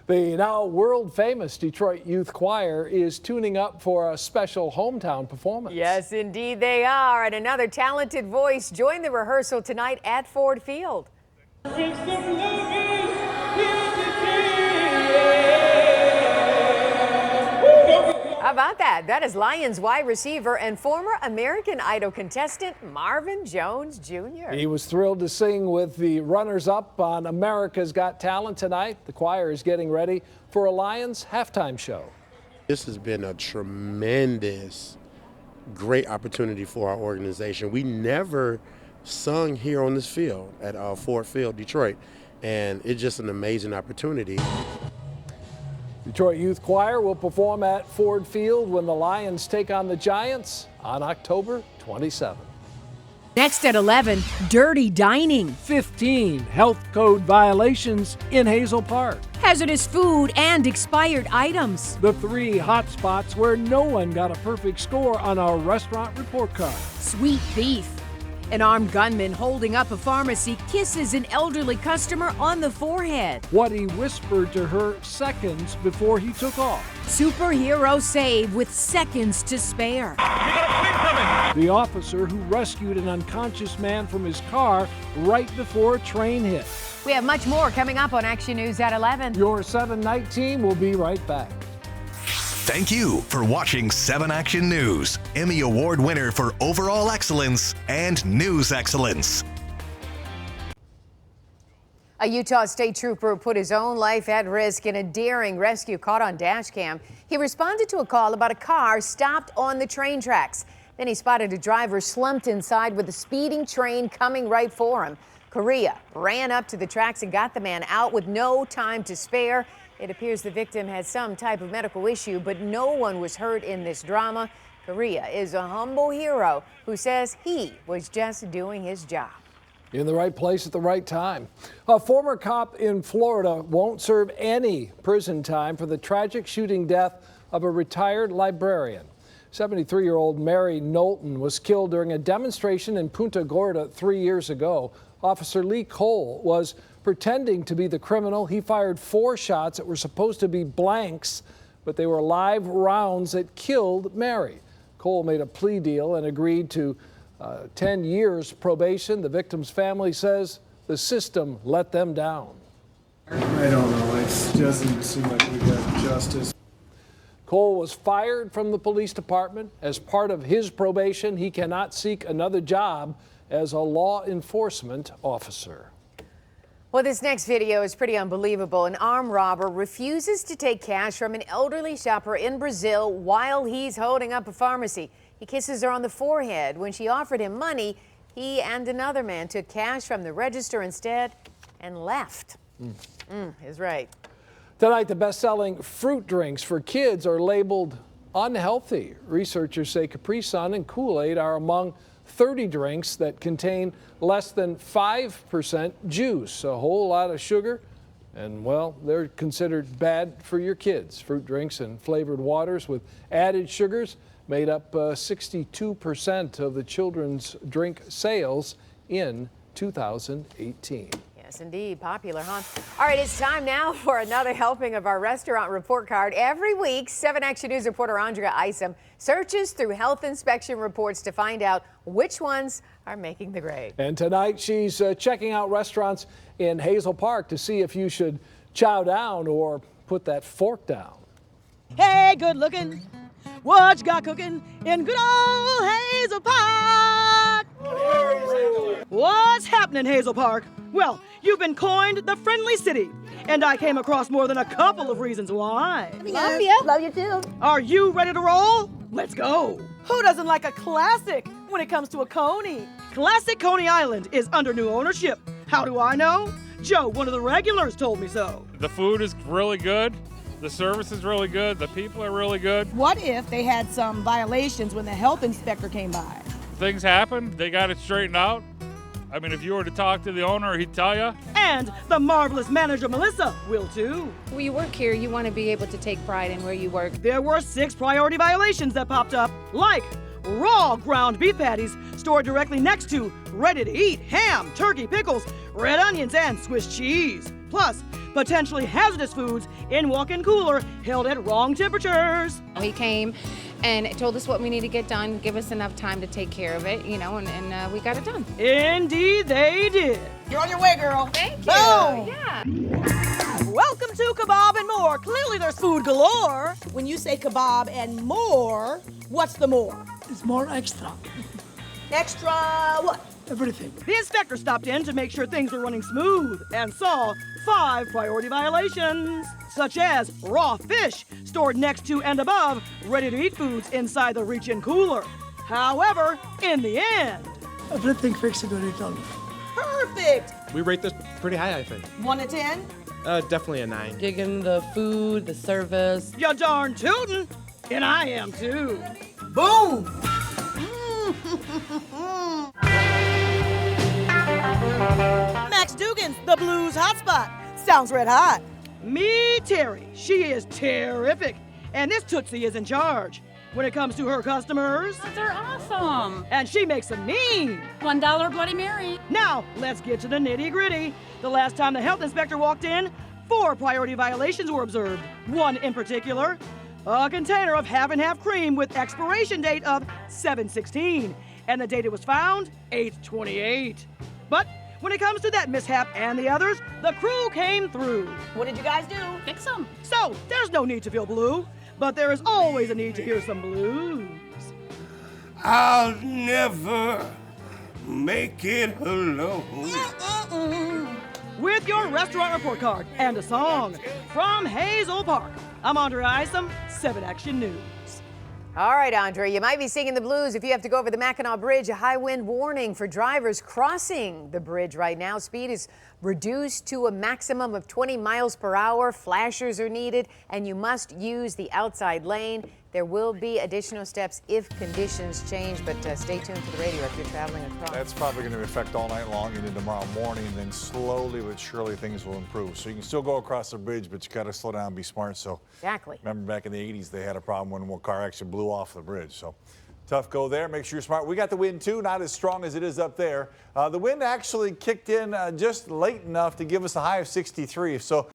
The now world-famous Detroit Youth Choir is tuning up for a special hometown performance. Yes, indeed they are. And another talented voice joined the rehearsal tonight at Ford Field. How about that? That is Lions wide receiver and former American Idol contestant Marvin Jones Jr. He was thrilled to sing with the runners-up on America's Got Talent tonight. The choir is getting ready for a Lions halftime show. This has been a tremendous, great opportunity for our organization. We never sung here on this field at Ford Field, Detroit, and it's just an amazing opportunity. Detroit Youth Choir will perform at Ford Field when the Lions take on the Giants on October 27th. Next at 11, dirty dining. 15 health code violations in Hazel Park. Hazardous food and expired items. The 3 hot spots where no one got a perfect score on our restaurant report card. Sweet thief. An armed gunman holding up a pharmacy kisses an elderly customer on the forehead. What he whispered to her seconds before he took off. Superhero save with seconds to spare. The officer who rescued an unconscious man from his car right before a train hit. We have much more coming up on Action News at 11. Your 7 Night team will be right back. Thank you for watching 7 Action News, Emmy Award winner for overall excellence and news excellence. A Utah state trooper put his own life at risk in a daring rescue caught on dash cam. He responded to a call about a car stopped on the train tracks. Then he spotted a driver slumped inside with a speeding train coming right for him. Korea ran up to the tracks and got the man out with no time to spare. It appears the victim has some type of medical issue, but no one was hurt in this drama. Korea is a humble hero who says he was just doing his job. In the right place at the right time. A former cop in Florida won't serve any prison time for the tragic shooting death of a retired librarian. 73-year-old Mary Knowlton was killed during a demonstration in Punta Gorda 3 years ago. Officer Lee Cole was pretending to be the criminal. He fired 4 shots that were supposed to be blanks, but they were live rounds that killed Mary. Cole made a plea deal and agreed to 10 years probation. The victim's family says the system let them down. I don't know. It doesn't seem like we got justice. Cole was fired from the police department. As part of his probation, he cannot seek another job as a law enforcement officer. Well, this next video is pretty unbelievable. An armed robber refuses to take cash from an elderly shopper in Brazil while he's holding up a pharmacy. He kisses her on the forehead. When she offered him money, he and another man took cash from the register instead and left. Is right. Tonight, the best-selling fruit drinks for kids are labeled unhealthy. Researchers say Capri Sun and Kool-Aid are among 30 drinks that contain less than 5% juice, a whole lot of sugar, and well, they're considered bad for your kids. Fruit drinks and flavored waters with added sugars made up 62% of the children's drink sales in 2018. Yes, indeed. Popular, huh? All right, it's time now for another helping of our restaurant report card. Every week, 7 Action News reporter Andrea Isom searches through health inspection reports to find out which ones are making the grade. And tonight, she's checking out restaurants in Hazel Park to see if you should chow down or put that fork down. Hey, good looking. What you got cooking in good old Hazel Park? What's happening, Hazel Park? Well, you've been coined the friendly city, and I came across more than a couple of reasons why. Love you. Love you too. Are you ready to roll? Let's go. Who doesn't like a classic when it comes to a Coney? Classic Coney Island is under new ownership. How do I know? Joe, one of the regulars, told me so. The food is really good. The service is really good. The people are really good. What if they had some violations when the health inspector came by? Things happen. They got it straightened out. I mean, if you were to talk to the owner, he'd tell you. And the marvelous manager, Melissa, will too. When you work here, you want to be able to take pride in where you work. There were 6 priority violations that popped up, like raw ground beef patties stored directly next to ready-to-eat ham, turkey, pickles, red onions, and Swiss cheese. Plus, potentially hazardous foods in walk-in cooler held at wrong temperatures. He came and told us what we need to get done, give us enough time to take care of it, you know, and we got it done. Indeed, they did. You're on your way, girl. Thank you. Boom. Yeah. Welcome to Kebab and More. Clearly there's food galore. When you say kebab and more, what's the more? It's more extra. Extra what? Everything. The inspector stopped in to make sure things were running smooth and saw 5 priority violations, such as raw fish stored next to and above ready-to-eat foods inside the reach-in cooler. However, in the end, Everything fixed very well. Perfect. We rate this pretty high, I think. 1 to 10? Definitely a 9. Digging the food, the service. you darn tootin', and I am too. Boom. Max Dugan's the Blues hotspot. Sounds red hot. Me, Terry. She is terrific. And this Tootsie is in charge when it comes to her customers. They're awesome. And she makes them mean. $1 Bloody Mary. Now, let's get to the nitty-gritty. The last time the health inspector walked in, 4 priority violations were observed. One in particular, a container of half-and-half cream with expiration date of 7/16. And the date it was found, 8/28. But when it comes to that mishap and the others, the crew came through. What did you guys do? Fix them. So, there's no need to feel blue, but there is always a need to hear some blues. I'll never make it alone. With your restaurant report card and a song from Hazel Park, I'm Andre Isom, 7 Action News. All right, Andre, you might be singing the blues if you have to go over the Mackinac Bridge. A high wind warning for drivers crossing the bridge right now. Speed is reduced to a maximum of 20 miles per hour. Flashers are needed, and you must use the outside lane. There will be additional steps if conditions change, but stay tuned for the radio if you're traveling across. That's probably going to affect all night long into tomorrow morning, and then slowly but surely things will improve. So you can still go across the bridge, but you got to slow down and be smart. So exactly. Remember back in the 80s, they had a problem when one car actually blew off the bridge. So tough go there. Make sure you're smart. We got the wind too, not as strong as it is up there. The wind actually kicked in just late enough to give us a high of 63. So